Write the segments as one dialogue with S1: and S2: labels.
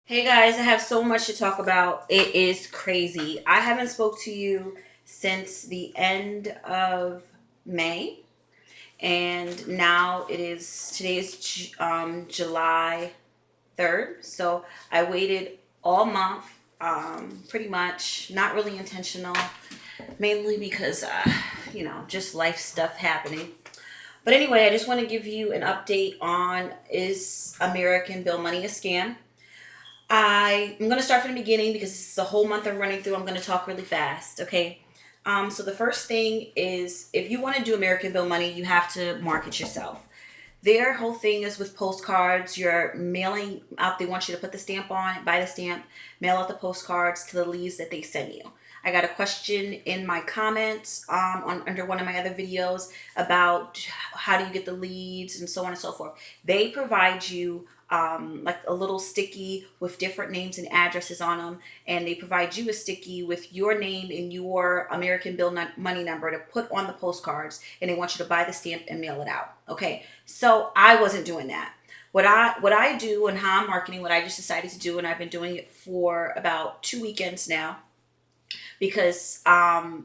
S1: Hey guys, I have so much to talk about. It is crazy. I haven't spoke to you since the end of May, and now today is July 3rd. So I waited all month, pretty much, not really intentional, mainly because just life stuff happening. But anyway, I just want to give you an update on, is American Bill Money a scam? I'm going to start from the beginning because it's a whole month of running through. I'm going to talk really fast, okay? So the first thing is, if you want to do American Bill Money, you have to market yourself. Their whole thing is with postcards. You're mailing out. They want you to put the stamp on it, buy the stamp, mail out the postcards to the leads that they send you. I got a question in my comments on under one of my other videos about how do you get the leads and so on and so forth. They provide you like a little sticky with different names and addresses on them, and they provide you a sticky with your name and your American Bill money number to put on the postcards, and they want you to buy the stamp and mail it out. Okay, so I wasn't doing that. What I do and how I'm marketing, what I just decided to do, and I've been doing it for about 2 weekends now, because oh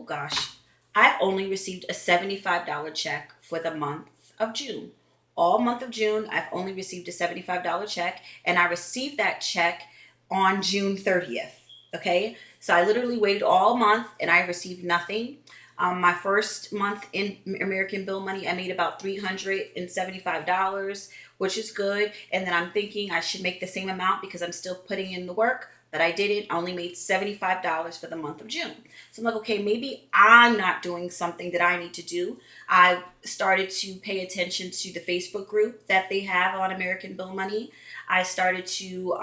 S1: gosh, I've only received a $75 check for the month of June. All month of June, I've only received a $75 check, and I received that check on June 30th. Okay, so I literally waited all month and I received nothing. My first month in American Bill Money, I made about $375, which is good. And then I'm thinking I should make the same amount because I'm still putting in the work, but I didn't. I only made $75 for the month of June. So I'm like, okay, maybe I'm not doing something that I need to do. I started to pay attention to the Facebook group that they have on American Bill Money. I started to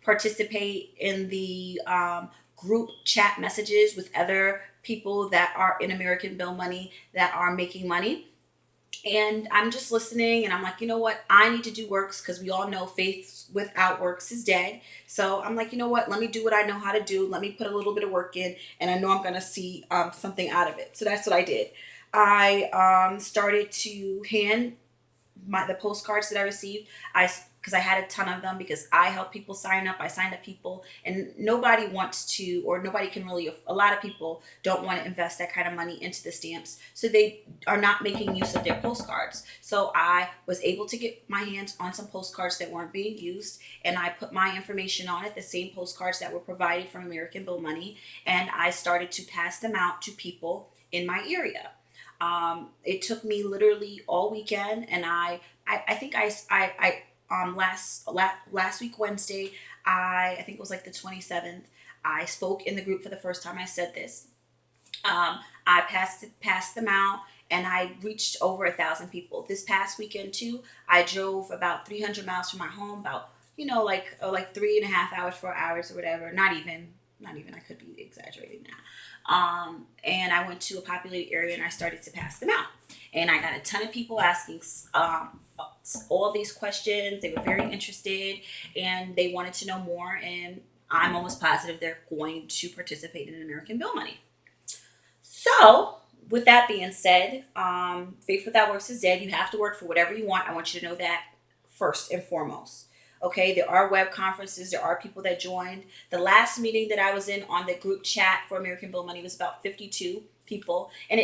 S1: participate in the group chat messages with other people that are in American Bill Money that are making money. And I'm just listening, and I'm like, you know what? I need to do works because we all know faith without works is dead. So I'm like, you know what? Let me do what I know how to do. Let me put a little bit of work in, and I know I'm going to see something out of it. So that's what I did. I started to hand the postcards that I received. Because I had a ton of them, because I help people sign up. I signed up people, and nobody wants to, or nobody can really. A lot of people don't want to invest that kind of money into the stamps, so they are not making use of their postcards. So I was able to get my hands on some postcards that weren't being used, and I put my information on it, the same postcards that were provided from American Bill Money, and I started to pass them out to people in my area. It took me literally all weekend, and I think last week Wednesday, I think it was like the 27th. I spoke in the group for the first time. I said this. I passed them out, and I reached over 1,000 people. This past weekend too, I drove about 300 miles from my home, about like 3.5 hours, 4 hours or whatever. Not even. I could be exaggerating now. And I went to a populated area and I started to pass them out. And I got a ton of people asking all these questions. They were very interested and they wanted to know more. And I'm almost positive they're going to participate in American Bill Money. So, with that being said, faith without works is dead. You have to work for whatever you want. I want you to know that first and foremost. Okay, there are web conferences, there are people that joined. The last meeting that I was in on the group chat for American Bill Money was about 52 people, and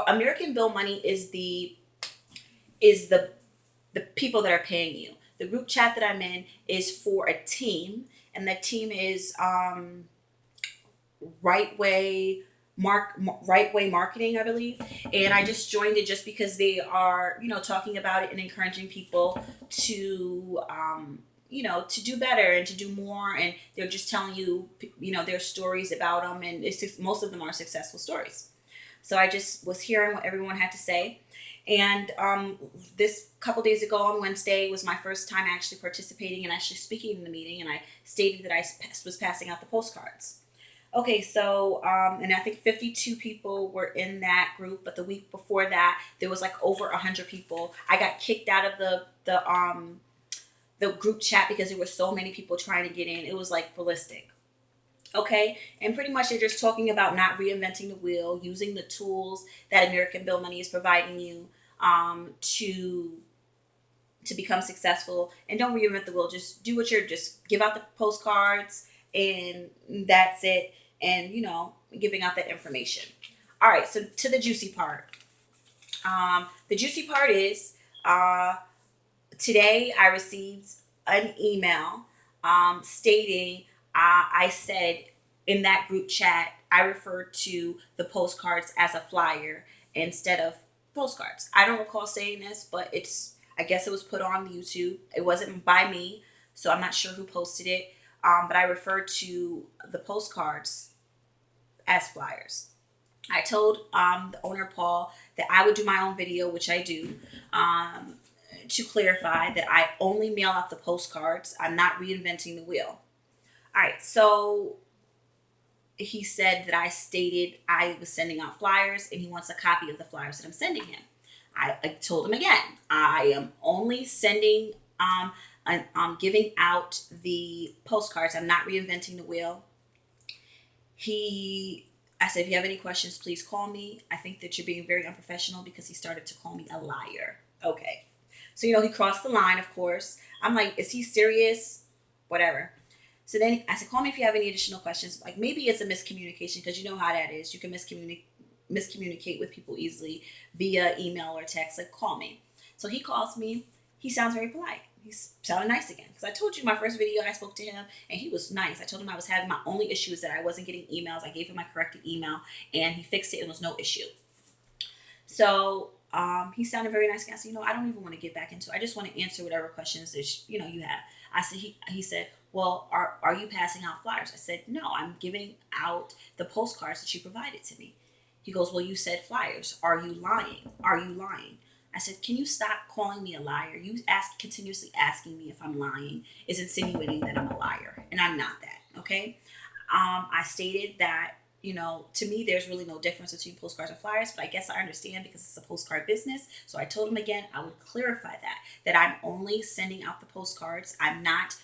S1: American Bill Money is the people that are paying you. The group chat that I'm in is for a team, and the team is right way right way marketing, I believe. And I just joined it just because they are talking about it and encouraging people to to do better and to do more, and they're just telling you their stories about them, and most of them are successful stories. So I just was hearing what everyone had to say. And this couple days ago on Wednesday was my first time actually participating and actually speaking in the meeting, and I stated that I was passing out the postcards. Okay, so and I think 52 people were in that group, but the week before that there was like over 100 people. I got kicked out of the group chat because there were so many people trying to get in. It was like ballistic. Okay, and pretty much they're just talking about not reinventing the wheel, using the tools that American Bill Money is providing you to to become successful, and don't reinvent the wheel. Just do what you're, just give out the postcards, and that's it. And giving out that information. All right, so to the juicy part. The juicy part is, uh, today I received an email stating, I said in that group chat, I referred to the postcards as a flyer instead of postcards. I don't recall saying this, but I guess it was put on YouTube. It wasn't by me, so I'm not sure who posted it. But I referred to the postcards as flyers. I told the owner, Paul, that I would do my own video, which I do, to clarify that I only mail out the postcards. I'm not reinventing the wheel. All right, so he said that I stated I was sending out flyers and he wants a copy of the flyers that I'm sending him. I told him again, I am only sending, I'm giving out the postcards. I'm not reinventing the wheel. I said, if you have any questions, please call me. I think that you're being very unprofessional, because he started to call me a liar. Okay. So, he crossed the line, of course. I'm like, is he serious? Whatever. So then I said, call me if you have any additional questions. Like, maybe it's a miscommunication, because you know how that is. You can miscommunicate with people easily via email or text. Like, call me. So he calls me. He sounds very polite. He's sounding nice again. Because I told you my first video, I spoke to him and he was nice. I told him I was having my only issue is that I wasn't getting emails. I gave him my corrected email and he fixed it. It was no issue. So he sounded very nice. I said, I don't even want to get back into it. I just want to answer whatever questions that you have. I said, he said, well, are you passing out flyers? I said, no, I'm giving out the postcards that you provided to me. He goes, well, you said flyers. Are you lying? Are you lying? I said, can you stop calling me a liar? You continuously asking me if I'm lying is insinuating that I'm a liar, and I'm not that, okay? I stated that, to me, there's really no difference between postcards and flyers, but I guess I understand because it's a postcard business. So I told him again, I would clarify that I'm only sending out the postcards. I'm not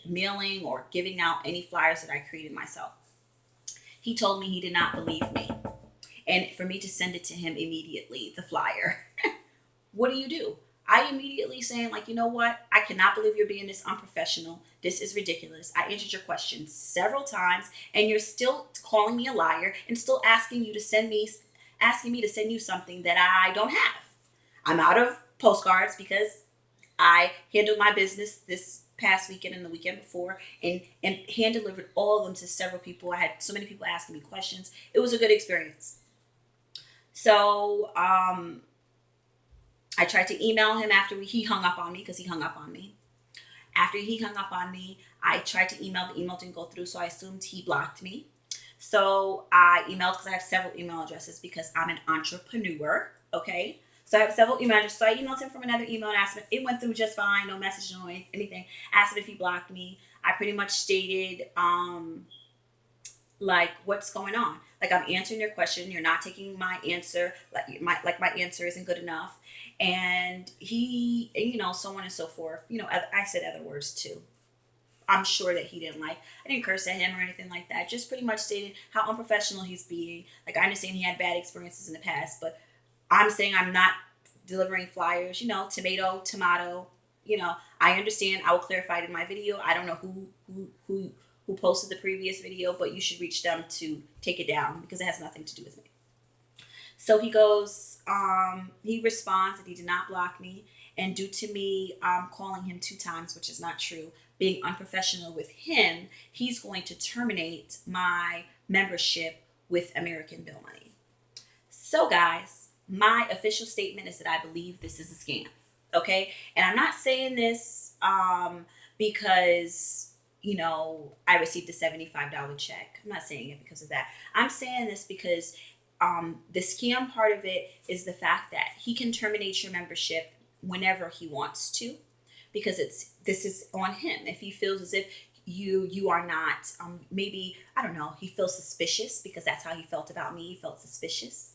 S1: mailing or giving out any flyers that I created myself. He told me he did not believe me, and for me to send it to him immediately, the flyer. What do? I immediately saying, like, you know what? I cannot believe you're being this unprofessional. This is ridiculous. I answered your question several times and you're still calling me a liar and still asking me to send you something that I don't have. I'm out of postcards because I handled my business this past weekend and the weekend before and hand delivered all of them to several people. I had so many people asking me questions. It was a good experience. So, I tried to email him after he hung up on me, because he hung up on me. After he hung up on me, I tried to email. The email didn't go through, so I assumed he blocked me. So I emailed, because I have several email addresses because I'm an entrepreneur, okay? So I have several email addresses. So I emailed him from another email and asked him. It went through just fine, no message, no anything. Asked him if he blocked me. I pretty much stated, like, what's going on? Like, I'm answering your question. You're not taking my answer. My answer isn't good enough. And he, so on and so forth. I said other words too. I'm sure that he didn't like. I didn't curse at him or anything like that. Just pretty much stated how unprofessional he's being. Like, I understand he had bad experiences in the past, but I'm saying I'm not delivering flyers. Tomato. I understand. I will clarify it in my video. I don't know who posted the previous video, but you should reach them to take it down because it has nothing to do with me. So he goes, he responds that he did not block me. And due to me calling him 2 times, which is not true, being unprofessional with him, he's going to terminate my membership with American Bill Money. So guys, my official statement is that I believe this is a scam. Okay? And I'm not saying this because, I received a $75 check. I'm not saying it because of that. I'm saying this because the scam part of it is the fact that he can terminate your membership whenever he wants to, because this is on him. If he feels as if you are not, maybe, I don't know, he feels suspicious, because that's how he felt about me. He felt suspicious.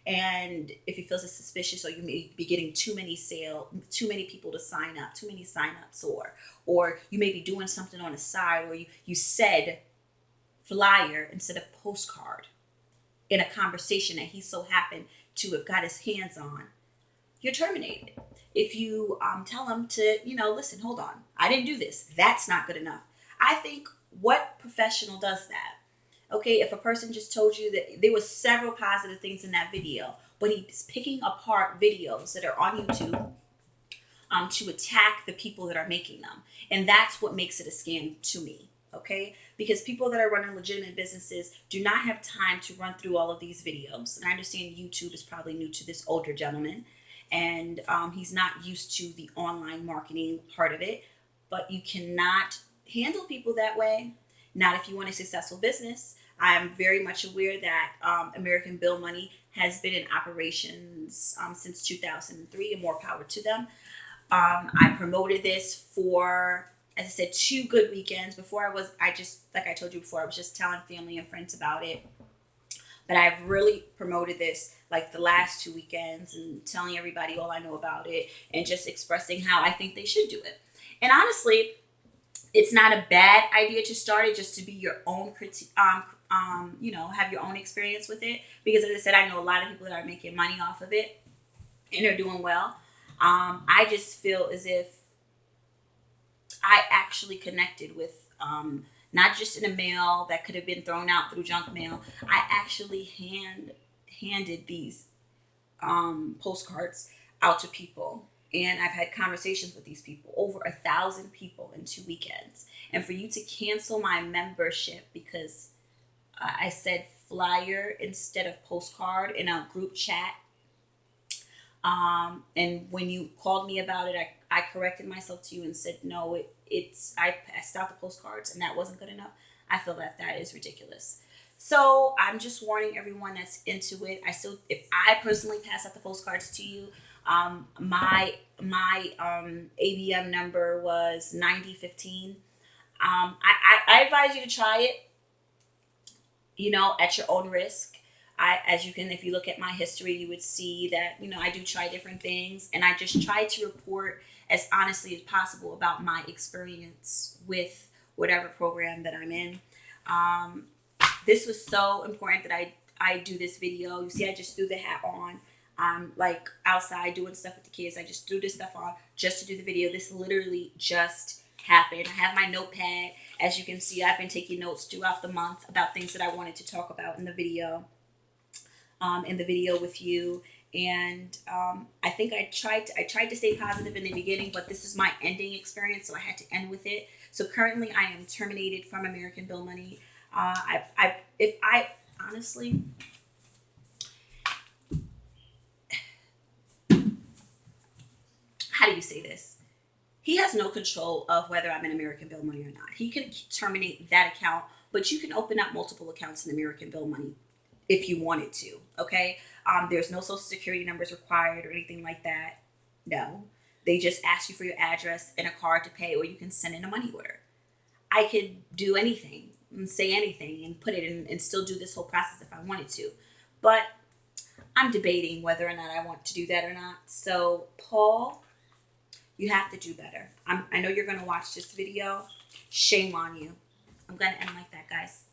S1: And if he feels suspicious, or you may be getting too many people to sign up, too many signups, or you may be doing something on the side, or you said flyer instead of postcard in a conversation that he so happened to have got his hands on, you're terminated. if you tell them to, listen, hold on, I didn't do this. That's not good enough. I think, what professional does that? Okay, if a person just told you that there was several positive things in that video, but he's picking apart videos that are on YouTube to attack the people that are making them. And that's what makes it a scam to me. Okay, because people that are running legitimate businesses do not have time to run through all of these videos. And I understand YouTube is probably new to this older gentleman, and he's not used to the online marketing part of it. But you cannot handle people that way. Not if you want a successful business. I'm very much aware that American Bill Money has been in operations since 2003, and more power to them. I promoted this for, as I said, 2 good weekends. Before I just, like I told you before, I was just telling family and friends about it. But I've really promoted this like the last 2 weekends and telling everybody all I know about it and just expressing how I think they should do it. And honestly, it's not a bad idea to start it just to be your own critique, have your own experience with it. Because as I said, I know a lot of people that are making money off of it and are doing well. I just feel as if I actually connected with, not just in a mail that could have been thrown out through junk mail. I actually handed these postcards out to people. And I've had conversations with these people, over 1,000 people in 2 weekends. And for you to cancel my membership because I said flyer instead of postcard in a group chat. And when you called me about it, I corrected myself to you and said, no, I passed out the postcards and that wasn't good enough. I feel that is ridiculous. So I'm just warning everyone that's into it. If I personally pass out the postcards to you, my ABM number was 9015. I advise you to try it, at your own risk. If you look at my history, you would see that, I do try different things, and I just try to report as honestly as possible about my experience with whatever program that I'm in. This was so important that I do this video. You see, I just threw the hat on. I'm like outside doing stuff with the kids. I just threw this stuff on just to do the video. This literally just happened. I have my notepad. As you can see, I've been taking notes throughout the month about things that I wanted to talk about in the video. With you, and I think I tried to stay positive in the beginning, but this is my ending experience, so I had to end with it. So currently, I am terminated from American Bill Money. If I honestly, how do you say this? He has no control of whether I'm in American Bill Money or not. He can terminate that account, but you can open up multiple accounts in American Bill Money if you wanted to, okay? There's no social security numbers required or anything like that. No. They just ask you for your address and a card to pay, or you can send in a money order. I could do anything and say anything and put it in and still do this whole process if I wanted to. But I'm debating whether or not I want to do that or not. So, Paul, you have to do better. I know you're going to watch this video. Shame on you. I'm going to end like that, guys.